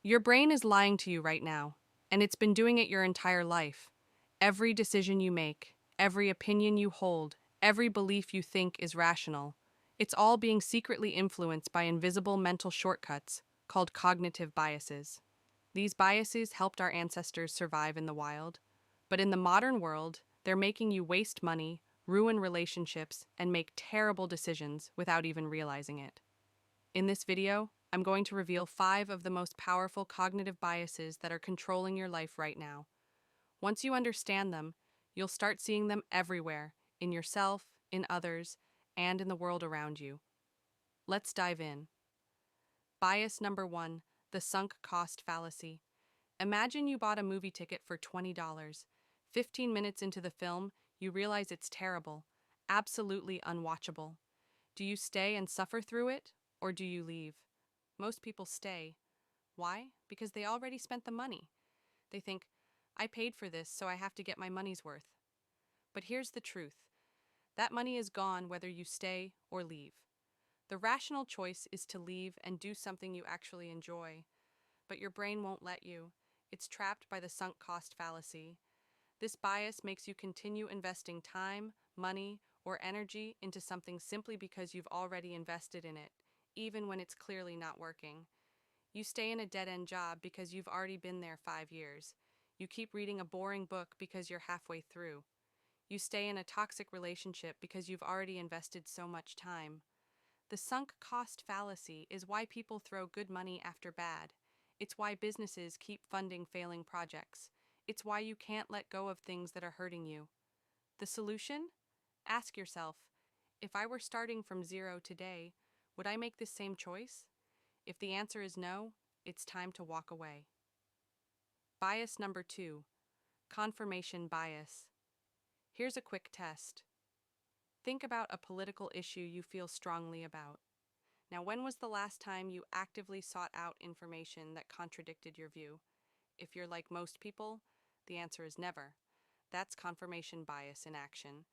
Your brain is lying to you right now, and it's been doing it your entire life. Every decision you make, every opinion you hold, every belief you think is rational, it's all being secretly influenced by invisible mental shortcuts called cognitive biases. These biases helped our ancestors survive in the wild, but in the modern world, they're making you waste money, ruin relationships, and make terrible decisions without even realizing it. In this video, I'm going to reveal 5 of the most powerful cognitive biases that are controlling your life right now. Once you understand them, you'll start seeing them everywhere, in yourself, in others, and in the world around you. Let's dive in. Bias number 1, the sunk cost fallacy. Imagine you bought a movie ticket for $20. 15 minutes into the film, you realize it's terrible, absolutely unwatchable. Do you stay and suffer through it, or do you leave? Most people stay. Why? Because they already spent the money. They think, I paid for this, so I have to get my money's worth. But here's the truth. That money is gone whether you stay or leave. The rational choice is to leave and do something you actually enjoy. But your brain won't let you. It's trapped by the sunk cost fallacy. This bias makes you continue investing time, money, or energy into something simply because you've already invested in it, even when it's clearly not working. You stay in a dead-end job because you've already been there 5 years. You keep reading a boring book because you're halfway through. You stay in a toxic relationship because you've already invested so much time. The sunk cost fallacy is why people throw good money after bad. It's why businesses keep funding failing projects. It's why you can't let go of things that are hurting you. The solution? Ask yourself, if I were starting from zero today, would I make this same choice? If the answer is no, it's time to walk away. Bias number 2, confirmation bias. Here's a quick test. Think about a political issue you feel strongly about. Now, when was the last time you actively sought out information that contradicted your view? If you're like most people, the answer is never. That's confirmation bias in action.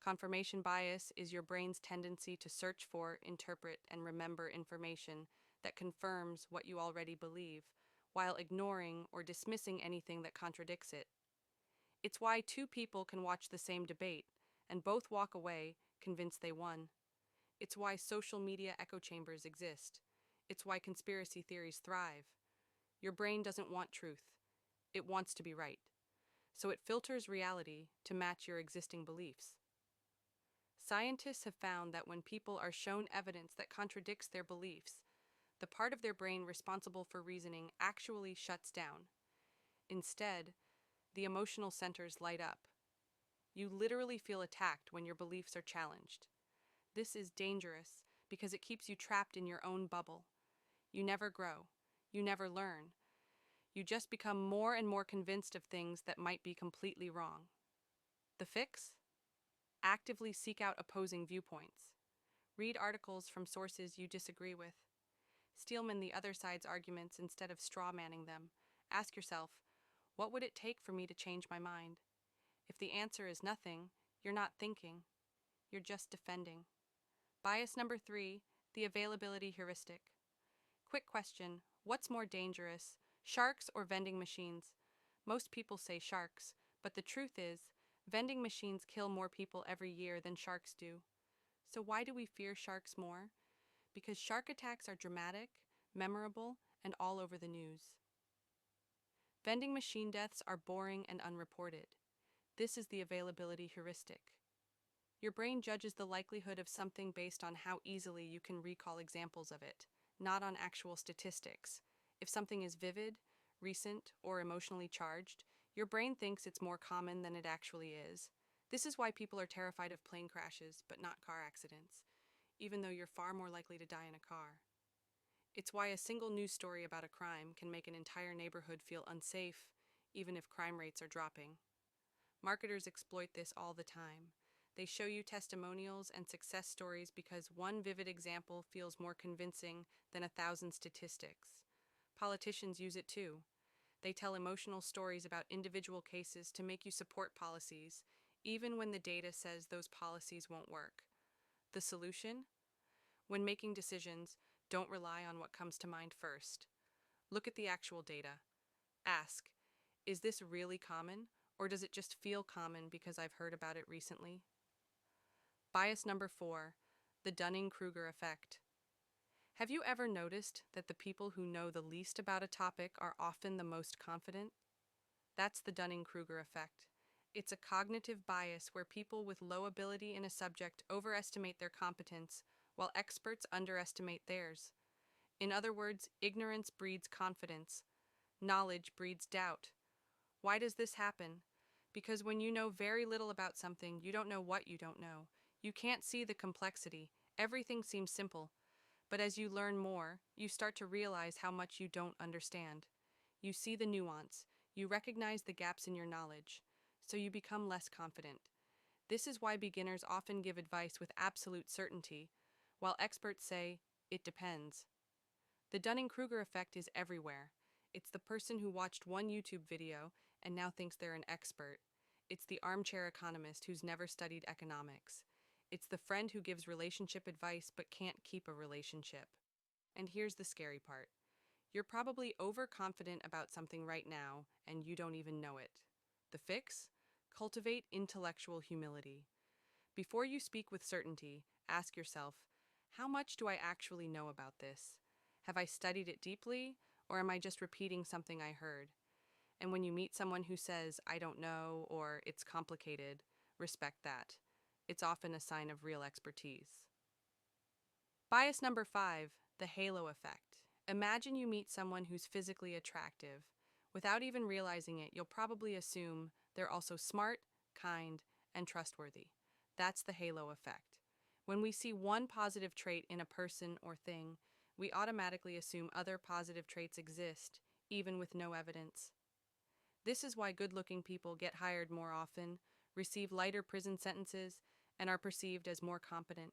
Confirmation bias is your brain's tendency to search for, interpret, and remember information that confirms what you already believe, while ignoring or dismissing anything that contradicts it. It's why two people can watch the same debate and both walk away convinced they won. It's why social media echo chambers exist. It's why conspiracy theories thrive. Your brain doesn't want truth. It wants to be right. So it filters reality to match your existing beliefs. Scientists have found that when people are shown evidence that contradicts their beliefs, the part of their brain responsible for reasoning actually shuts down. Instead, the emotional centers light up. You literally feel attacked when your beliefs are challenged. This is dangerous because it keeps you trapped in your own bubble. You never grow. You never learn. You just become more and more convinced of things that might be completely wrong. The fix? Actively seek out opposing viewpoints. Read articles from sources you disagree with. Steelman the other side's arguments instead of straw-manning them. Ask yourself, what would it take for me to change my mind? If the answer is nothing, you're not thinking. You're just defending. Bias number 3, the availability heuristic. Quick question, what's more dangerous, sharks or vending machines? Most people say sharks, but the truth is, vending machines kill more people every year than sharks do. So why do we fear sharks more? Because shark attacks are dramatic, memorable, and all over the news. Vending machine deaths are boring and unreported. This is the availability heuristic. Your brain judges the likelihood of something based on how easily you can recall examples of it, not on actual statistics. If something is vivid, recent, or emotionally charged, your brain thinks it's more common than it actually is. This is why people are terrified of plane crashes, but not car accidents, even though you're far more likely to die in a car. It's why a single news story about a crime can make an entire neighborhood feel unsafe, even if crime rates are dropping. Marketers exploit this all the time. They show you testimonials and success stories because one vivid example feels more convincing than 1,000 statistics. Politicians use it too. They tell emotional stories about individual cases to make you support policies, even when the data says those policies won't work. The solution? When making decisions, don't rely on what comes to mind first. Look at the actual data. Ask, is this really common, or does it just feel common because I've heard about it recently? Bias number 4, the Dunning-Kruger Effect. Have you ever noticed that the people who know the least about a topic are often the most confident? That's the Dunning-Kruger Effect. It's a cognitive bias where people with low ability in a subject overestimate their competence, while experts underestimate theirs. In other words, ignorance breeds confidence. Knowledge breeds doubt. Why does this happen? Because when you know very little about something, you don't know what you don't know. You can't see the complexity. Everything seems simple. But as you learn more, you start to realize how much you don't understand. You see the nuance. You recognize the gaps in your knowledge. So you become less confident. This is why beginners often give advice with absolute certainty, while experts say, it depends. The Dunning-Kruger effect is everywhere. It's the person who watched one YouTube video and now thinks they're an expert. It's the armchair economist who's never studied economics. It's the friend who gives relationship advice but can't keep a relationship. And here's the scary part. You're probably overconfident about something right now, and you don't even know it. The fix? Cultivate intellectual humility. Before you speak with certainty, ask yourself, how much do I actually know about this? Have I studied it deeply, or am I just repeating something I heard? And when you meet someone who says, I don't know, or it's complicated, respect that. It's often a sign of real expertise. Bias number 5, the halo effect. Imagine you meet someone who's physically attractive. Without even realizing it, you'll probably assume they're also smart, kind, and trustworthy. That's the halo effect. When we see one positive trait in a person or thing, we automatically assume other positive traits exist, even with no evidence. This is why good-looking people get hired more often, receive lighter prison sentences, and are perceived as more competent.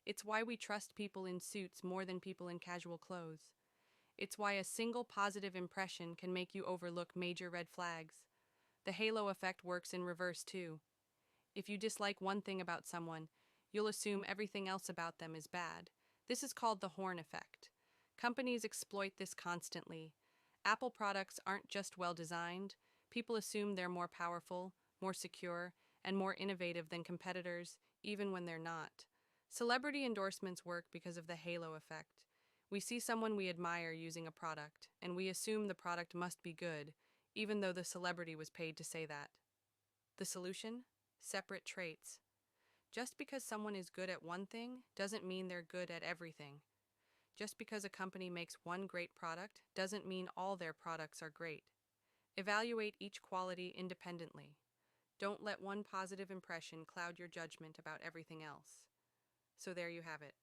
It's why we trust people in suits more than people in casual clothes. It's why a single positive impression can make you overlook major red flags. The halo effect works in reverse too. If you dislike one thing about someone, you'll assume everything else about them is bad. This is called the horn effect. Companies exploit this constantly. Apple products aren't just well designed. People assume they're more powerful, more secure, and more innovative than competitors, even when they're not. Celebrity endorsements work because of the halo effect. We see someone we admire using a product, and we assume the product must be good, even though the celebrity was paid to say that. The solution? Separate traits. Just because someone is good at one thing doesn't mean they're good at everything. Just because a company makes one great product doesn't mean all their products are great. Evaluate each quality independently. Don't let one positive impression cloud your judgment about everything else. So there you have it.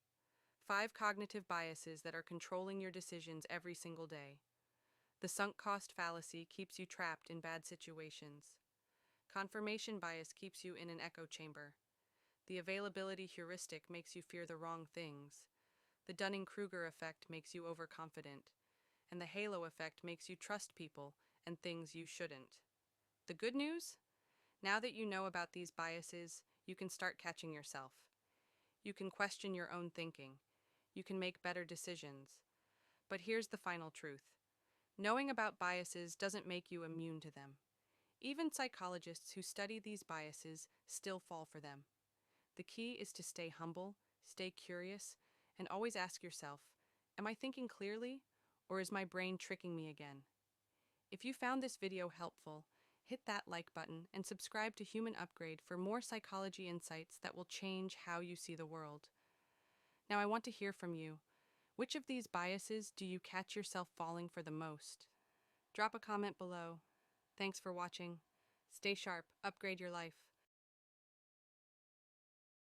5 cognitive biases that are controlling your decisions every single day. The sunk cost fallacy keeps you trapped in bad situations. Confirmation bias keeps you in an echo chamber. The availability heuristic makes you fear the wrong things. The Dunning-Kruger effect makes you overconfident. And the halo effect makes you trust people and things you shouldn't. The good news? Now that you know about these biases, you can start catching yourself. You can question your own thinking. You can make better decisions. But here's the final truth. Knowing about biases doesn't make you immune to them. Even psychologists who study these biases still fall for them. The key is to stay humble, stay curious, and always ask yourself, am I thinking clearly, or is my brain tricking me again? If you found this video helpful, hit that like button and subscribe to Human Upgrade for more psychology insights that will change how you see the world. Now I want to hear from you. Which of these biases do you catch yourself falling for the most? Drop a comment below. Thanks for watching. Stay sharp, upgrade your life.